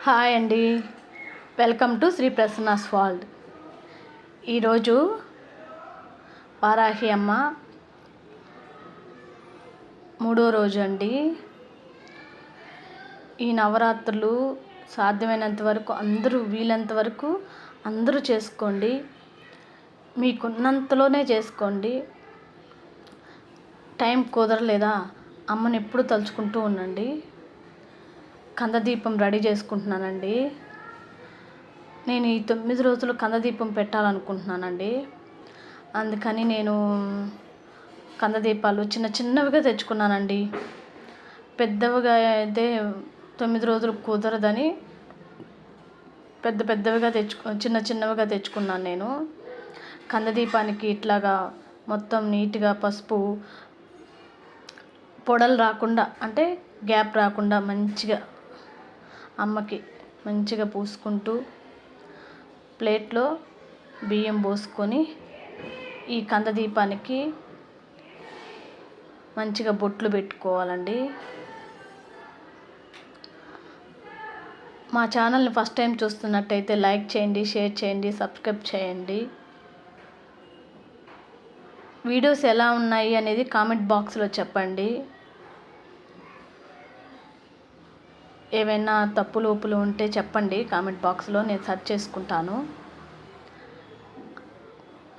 Hi అండి. Welcome to Sri Prasanna's world. ఈరోజు వారాహి అమ్మ 3వ రోజు అండి. ఈ నవరాత్రులు సాధ్యమైనంత వరకు అందరూ వీలంత వరకు అందరూ చేసుకోండి. మీకున్నంతలోనే చేసుకోండి. టైం కుదరలేదా అమ్మని ఎప్పుడు తలుచుకుంటూ ఉండండి. కందదీపం రెడీ చేసుకుంటున్నానండి. నేను ఈ 9 రోజులు కందదీపం పెట్టాలనుకుంటున్నానండి. అందుకని నేను కందదీపాలు చిన్న చిన్నవిగా తెచ్చుకున్నానండి. పెద్దవిగా అయితే 9 రోజులు కుదరదని పెద్దవిగా చిన్న చిన్నవిగా తెచ్చుకున్నాను నేను. కందదీపానికి ఇట్లాగా మొత్తం నీట్గా పసుపు పొడలు రాకుండా, అంటే గ్యాప్ రాకుండా మంచిగా అమ్మకి మంచిగా పూసుకుంటూ ప్లేట్లో బియ్యం పోసుకొని ఈ కందదీపానికి మంచిగా బొట్లు పెట్టుకోవాలండి. మా ఛానల్ని ఫస్ట్ టైం చూస్తున్నట్టయితే లైక్ చేయండి, షేర్ చేయండి, సబ్స్క్రైబ్ చేయండి. వీడియోస్ ఎలా ఉన్నాయి అనేది కామెంట్ బాక్స్లో చెప్పండి. ఏవైనా తప్పులు ఒప్పులు ఉంటే చెప్పండి కామెంట్ బాక్స్లో, నేను సెర్చ్ చేసుకుంటాను.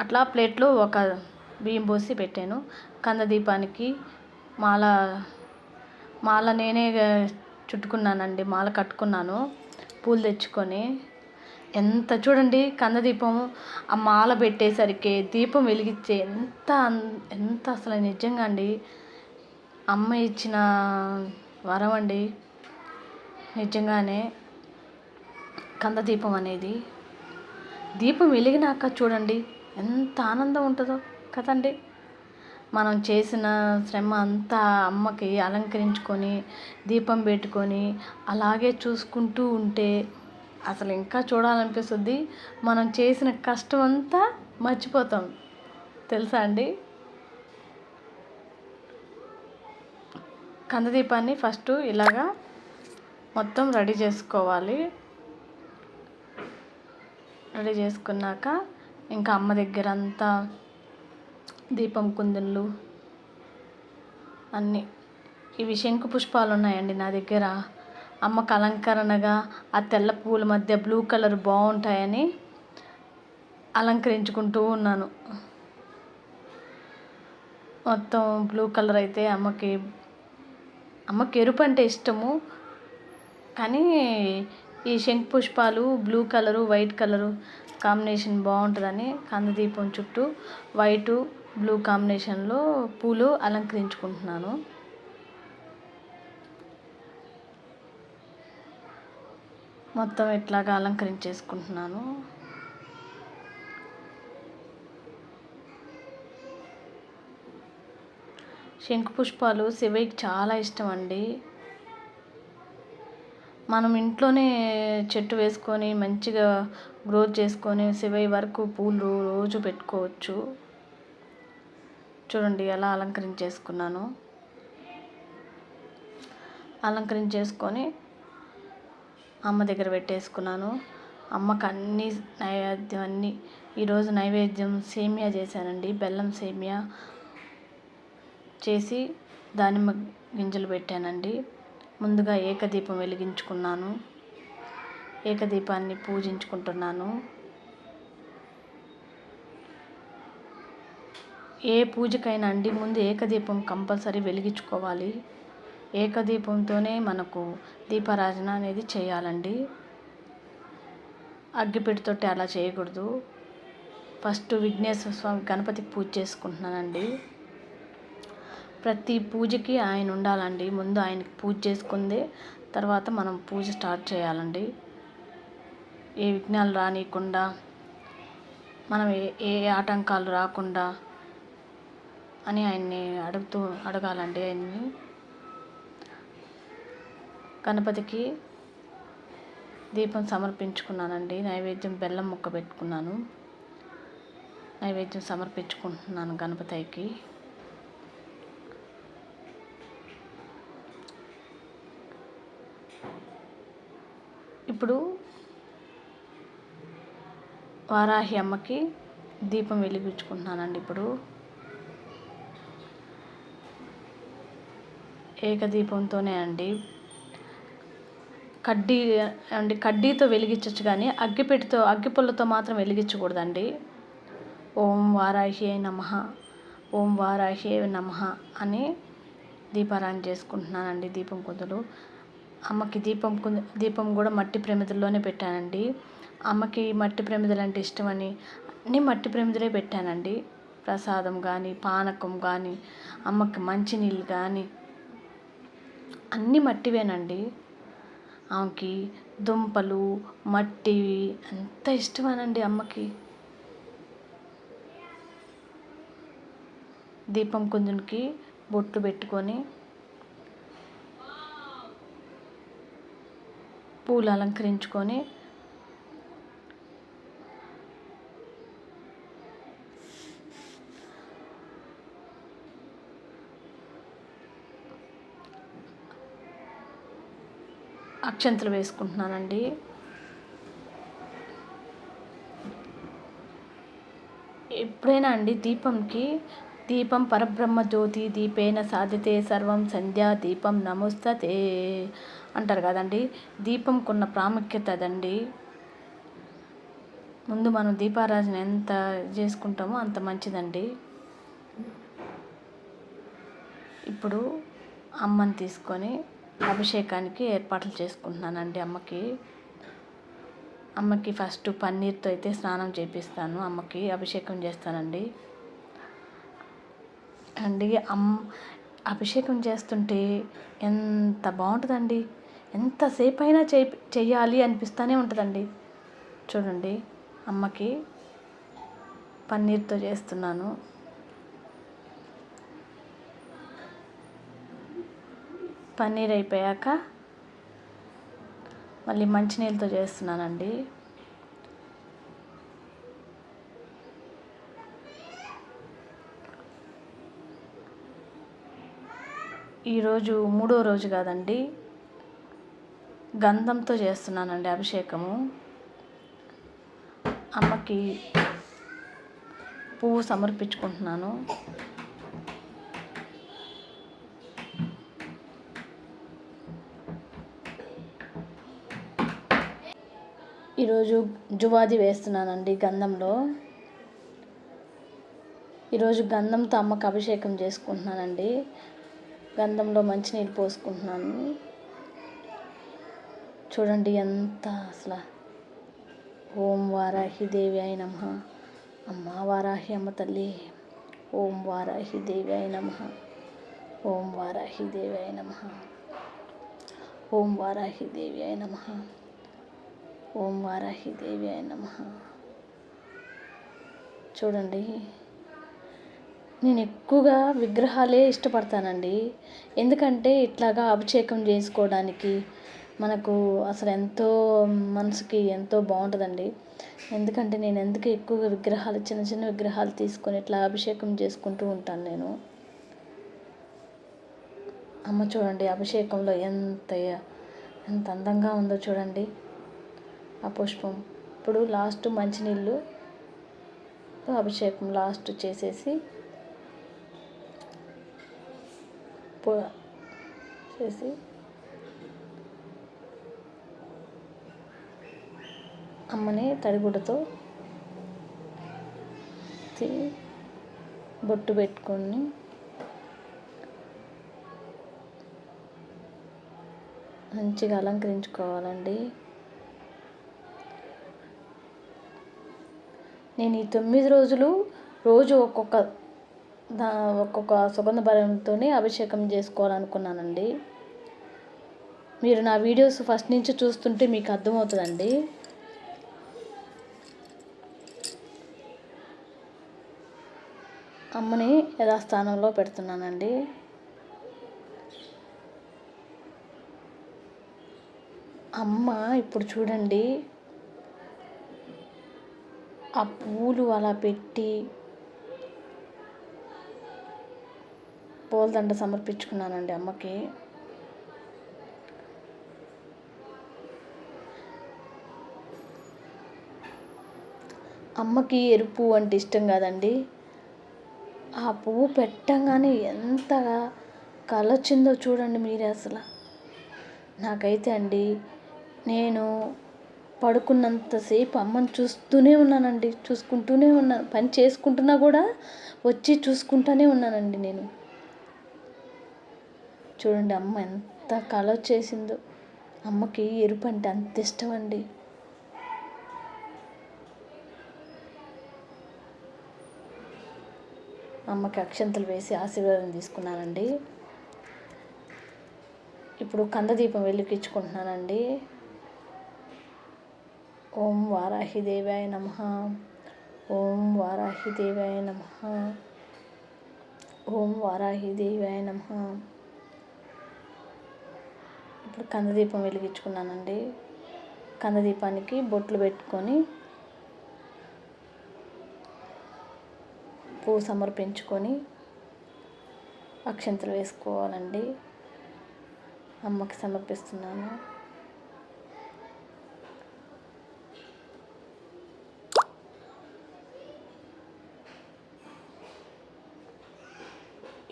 అట్లా ప్లేట్లో ఒక బియ్యం పోసి పెట్టాను. కందదీపానికి మాల నేనే చుట్టుకున్నానండి. మాల కట్టుకున్నాను పూలు తెచ్చుకొని. ఎంత చూడండి కందదీపం ఆ మాల పెట్టేసరికి దీపం వెలిగించే ఎంత అసలు నిజంగా అండి అమ్మ ఇచ్చిన వరం అండి. నిజంగానే కందదీపం అనేది దీపం వెలిగినాక చూడండి ఎంత ఆనందం ఉంటుందో కదండి. మనం చేసిన శ్రమ అంతా అమ్మకి అలంకరించుకొని దీపం పెట్టుకొని అలాగే చూసుకుంటూ ఉంటే అసలు ఇంకా చూడాలనిపిస్తుంది. మనం చేసిన కష్టం అంతా మర్చిపోతాం, తెలుసా అండి. కందదీపాన్ని ఫస్ట్ ఇలాగా మొత్తం రెడీ చేసుకోవాలి. రెడీ చేసుకున్నాక ఇంకా అమ్మ దగ్గర అంతా దీపం కుందులు అన్నీ ఇవి శంకు పుష్పాలు ఉన్నాయండి నా దగ్గర. అమ్మకు అలంకరణగా ఆ తెల్ల పూల మధ్య బ్లూ కలర్ బాగుంటాయని అలంకరించుకుంటూ ఉన్నాను. మొత్తం బ్లూ కలర్ అయితే అమ్మకి ఎరుపు అంటే ఇష్టము, కానీ ఈ శంకు పుష్పాలు blue colour white colour combination బాగుంటుందని కందదీపం చుట్టూ వైటు బ్లూ కాంబినేషన్లో పూలు అలంకరించుకుంటున్నాను. మొత్తం ఇట్లాగా అలంకరించేసుకుంటున్నాను. శంకు పుష్పాలు శివయ్యకి చాలా ఇష్టం అండి. మనం ఇంట్లోనే చెట్టు వేసుకొని మంచిగా గ్రోత్ చేసుకొని శివయ్య వరకు పూలు రోజు పెట్టుకోవచ్చు. చూడండి ఎలా అలంకరించేసుకున్నాను. అలంకరించేసుకొని అమ్మ దగ్గర పెట్టేసుకున్నాను. అమ్మకు అన్నీ ఈరోజు నైవేద్యం సేమియా చేశానండి. బెల్లం సేమియా చేసి దానిమ్మ గింజలు పెట్టానండి. ముందుగా ఏకదీపం వెలిగించుకున్నాను. ఏకదీపాన్ని పూజించుకుంటున్నాను. ఏ పూజకైనా అండి ముందు ఏకదీపం కంపల్సరీ వెలిగించుకోవాలి. ఏకదీపంతోనే మనకు దీపారాధన అనేది చేయాలండి. అగ్గిపెట్టెతోటి అలా చేయకూడదు. ఫస్ట్ విఘ్నేశ్వర స్వామి గణపతికి పూజ చేసుకుంటున్నానండి. ప్రతి పూజకి ఆయన ఉండాలండి. ముందు ఆయనకి పూజ చేసుకుందే తర్వాత మనం పూజ స్టార్ట్ చేయాలండి. ఏ విఘ్నాలు రానియకుండా, మనం ఏ ఆటంకాలు రాకుండా అని ఆయన్ని అడగాలండి. ఆయన్ని గణపతికి దీపం సమర్పించుకున్నానండి. నైవేద్యం బెల్లం ముక్క పెట్టుకున్నాను. నైవేద్యం సమర్పించుకుంటున్నాను గణపతికి. ఇప్పుడు వారాహి అమ్మకి దీపం వెలిగించుకుంటున్నానండి. ఇప్పుడు ఏకదీపంతోనే అండి. కడ్డీతో వెలిగించవచ్చు, కానీ అగ్గిపుల్లతో మాత్రం వెలిగించకూడదండి. ఓం వారాహి నమః, ఓం వారాహి నమః అని దీపారాయణ చేసుకుంటున్నానండి. దీపం కుందులు అమ్మకి దీపం కూడా మట్టి ప్రమిదల్లోనే పెట్టానండి. అమ్మకి మట్టి ప్రమిదలు అంటే ఇష్టమని అన్నీ మట్టి ప్రమిదలే పెట్టానండి. ప్రసాదం కానీ, పానకం కానీ, అమ్మకి మంచినీళ్ళు కానీ అన్నీ మట్టివేనండి. ఆమెకి దుంపలు మట్టి అంత ఇష్టమేనండి అమ్మకి. దీపం కుందునికి బొట్లు పెట్టుకొని పూలు అలంకరించుకొని అక్షంతలు వేసుకుంటున్నానండి. ఎప్పుడైనా అండి దీపం పరబ్రహ్మ జ్యోతి దీపేన సాధితే సర్వం సంధ్యా దీపం నమోస్తతే అంటారు కదండి. దీపంకున్న ప్రాముఖ్యత అదండి. ముందు మనం దీపారాధన ఎంత చేసుకుంటామో అంత మంచిదండి. ఇప్పుడు అమ్మని తీసుకొని అభిషేకానికి ఏర్పాట్లు చేసుకుంటున్నానండి. అమ్మకి ఫస్ట్ పన్నీర్తో అయితే స్నానం చేపిస్తాను. అమ్మకి అభిషేకం చేస్తానండి. అభిషేకం చేస్తుంటే ఎంత బాగుంటుందండి. ఎంతసేపు అయినా చెయ్యాలి అనిపిస్తూనే ఉంటుందండి. చూడండి, అమ్మకి పన్నీర్తో చేస్తున్నాను. పన్నీర్ అయిపోయాక మళ్ళీ మంచినీళ్ళతో చేస్తున్నానండి. ఈరోజు 3వ రోజు కాదండి, గంధంతో చేస్తున్నానండి అభిషేకము. అమ్మకి పువ్వు సమర్పించుకుంటున్నాను. ఈరోజు జువాది వేస్తున్నానండి గంధంలో. ఈరోజు గంధంతో అమ్మకి అభిషేకం చేసుకుంటున్నానండి. గంధంలో మంచినీళ్ళు పోసుకుంటున్నాను. చూడండి ఎంత అసలు. ఓం వారాహి దేవి అయి నమః. అమ్మ వారాహి అమ్మ తల్లి. ఓం వారాహి దేవి అయి నమః. ఓం వారాహి దేవి అయి నమః. ఓం వారాహి దేవి అయి నమః. ఓం వారాహి దేవి అయి నమః. చూడండి, నేను ఎక్కువగా విగ్రహాలే ఇష్టపడతానండి. ఎందుకంటే ఇట్లాగా అభిషేకం చేసుకోవడానికి మనకు అసలు ఎంతో మనసుకి ఎంతో బాగుంటుందండి. ఎందుకంటే నేను ఎక్కువగా విగ్రహాలు, చిన్న చిన్న విగ్రహాలు తీసుకొని ఇట్లా అభిషేకం చేసుకుంటూ ఉంటాను నేను. అమ్మ చూడండి అభిషేకంలో ఎంత అందంగా ఉందో చూడండి ఆ పుష్పం. ఇప్పుడు లాస్ట్ మంచినీళ్ళు అభిషేకం లాస్ట్ చేసేసి అమ్మని తడిగుడ్డతో బొట్టు పెట్టుకొని మంచిగా అలంకరించుకోవాలండి. నేను ఈ 9 రోజులు రోజు ఒక్కొక్క సుగంధ భరణంతోనే అభిషేకం చేసుకోవాలనుకున్నానండి. మీరు నా వీడియోస్ ఫస్ట్ నుంచి చూస్తుంటే మీకు అర్థమవుతుందండి. అమ్మని యథాస్థానంలో పెడుతున్నానండి. అమ్మ ఇప్పుడు చూడండి ఆ పూలు అలా పెట్టి పూలదండ సమర్పించుకున్నానండి అమ్మకి. అమ్మకి ఎరుపు పువ్వు అంటే ఇష్టం కాదండి. ఆ పువ్వు పెట్టంగానే ఎంత కలొచ్చిందో చూడండి మీరే అసలు. నాకైతే అండి నేను పడుకున్నంతసేపు అమ్మని చూస్తూనే ఉన్నానండి. చూసుకుంటూనే ఉన్నాను. పని చేసుకుంటున్నా కూడా వచ్చి చూసుకుంటూనే ఉన్నానండి నేను. చూడండి అమ్మ ఎంత కలొచ్చేసిందో. అమ్మకి ఎరుపు అంటే అంత ఇష్టం అండి. అమ్మకి అక్షంతలు వేసి ఆశీర్వాదం తీసుకున్నానండి. ఇప్పుడు కందదీపం వెలిగించుకుంటున్నానండి. ఓం వారాహిదేవాయ నమః. ఓం వారాహిదేవాయ నమః. ఓం వారాహిదేవాయ నమః. ఇప్పుడు కందదీపం వెలిగించుకున్నానండి. కందదీపానికి బొట్లు పెట్టుకొని పువ్వు సమర్పించుకొని అక్షంతలు వేసుకోవాలండి. అమ్మకి సమర్పిస్తున్నాను.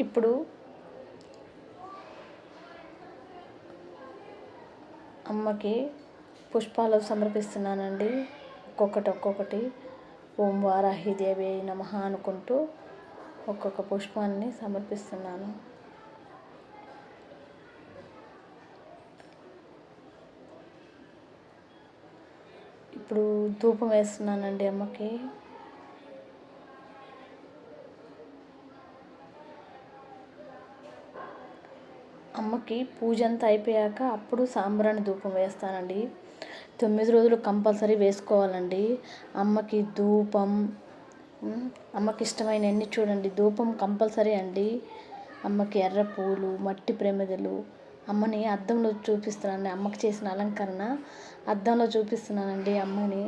ఇప్పుడు అమ్మకి పుష్పాలు సమర్పిస్తున్నానండి. ఒక్కొక్కటి ఓం వారాహిదేవి నమః అనుకుంటూ ఒక్కొక్క పుష్పాన్ని సమర్పిస్తున్నాను. ఇప్పుడు ధూపం వేస్తున్నానండి అమ్మకి. అమ్మకి పూజ అంతా అయిపోయాక అప్పుడు సాంబ్రాణి ధూపం వేస్తానండి. 9 రోజులు కంపల్సరీ వేసుకోవాలండి. అమ్మకి ధూపం, అమ్మకి ఇష్టమైనవన్నీ చూడండి. ధూపం కంపల్సరీ అండి. అమ్మకి ఎర్ర పూలు, మట్టి ప్రమిదలు, అమ్మని అద్దంలో చూపిస్తున్నానండి. అమ్మకి చేసిన అలంకరణ అద్దంలో చూపిస్తున్నానండి అమ్మని.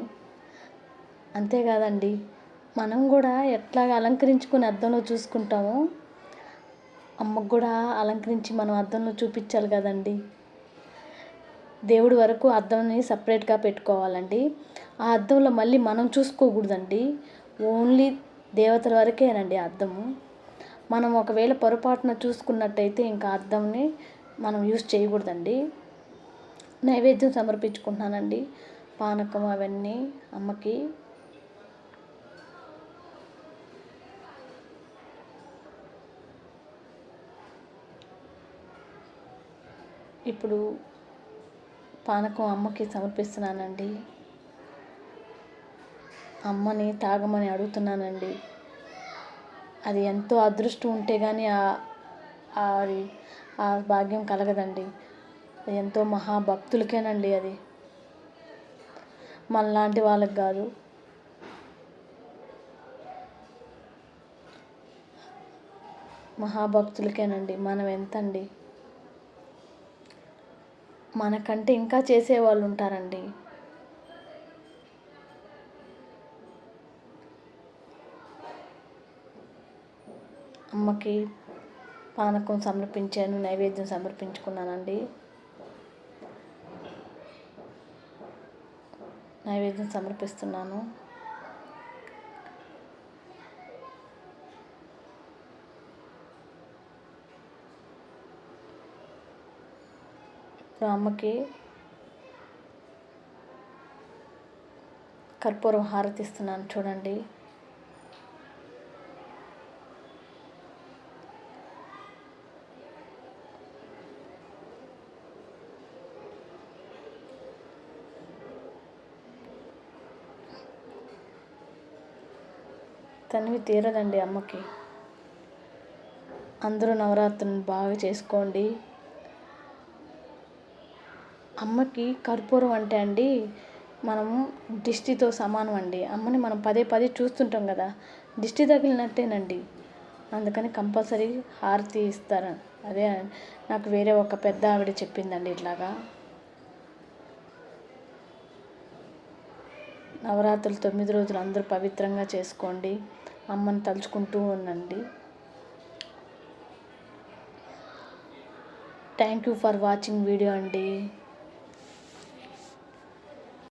అంతేకాదండి, మనం కూడా ఎట్లాగ అలంకరించుకొని అద్దంలో చూసుకుంటామో అమ్మకు కూడా అలంకరించి మనం అద్దంలో చూపించాలి కదండి. దేవుడి వరకు అద్దంని సపరేట్గా పెట్టుకోవాలండి. ఆ అద్దంలో మళ్ళీ మనం చూసుకోకూడదండి. ఓన్లీ దేవతల వరకేనండి అద్దము. మనం ఒకవేళ పొరపాటున చూసుకున్నట్టయితే ఇంకా అద్దంని మనం యూజ్ చేయకూడదండి. నైవేద్యం సమర్పించుకుంటున్నానండి. పానకం అవన్నీ అమ్మకి. ఇప్పుడు పానకం అమ్మకి సమర్పిస్తున్నానండి. అమ్మని తాగమని అడుగుతున్నానండి. అది ఎంతో అదృష్టం ఉంటే కానీ ఆ భాగ్యం కలగదండి. అది ఎంతో మహాభక్తులకేనండి అది, మనలాంటి వాళ్ళకి కాదు. మహాభక్తులకేనండి. మనం ఎంతండి, మనకంటే ఇంకా చేసేవాళ్ళు ఉంటారండి. అమ్మకి పానకం సమర్పించాను, నైవేద్యం సమర్పించుకున్నానండి. నైవేద్యం సమర్పిస్తున్నాను. ఇప్పుడు అమ్మకి కర్పూరం హారతి ఇస్తున్నాను చూడండి. తనివి తీరదండి అమ్మకి. అందరూ నవరాత్రులను బాగా చేసుకోండి. అమ్మకి కర్పూరం అంటే అండి మనం దిష్టితో సమానం అండి. అమ్మని మనం పదే చూస్తుంటాం కదా, దిష్టి తగిలినట్టేనండి. అందుకని కంపల్సరీ హారతి ఇస్తారు. అదే నాకు వేరే ఒక పెద్ద ఆవిడ చెప్పిందండి ఇట్లాగా. నవరాత్రులు 9 రోజులు అందరూ పవిత్రంగా చేసుకోండి. అమ్మని తలుచుకుంటూ ఉండండి. Thank you for watching video అండి.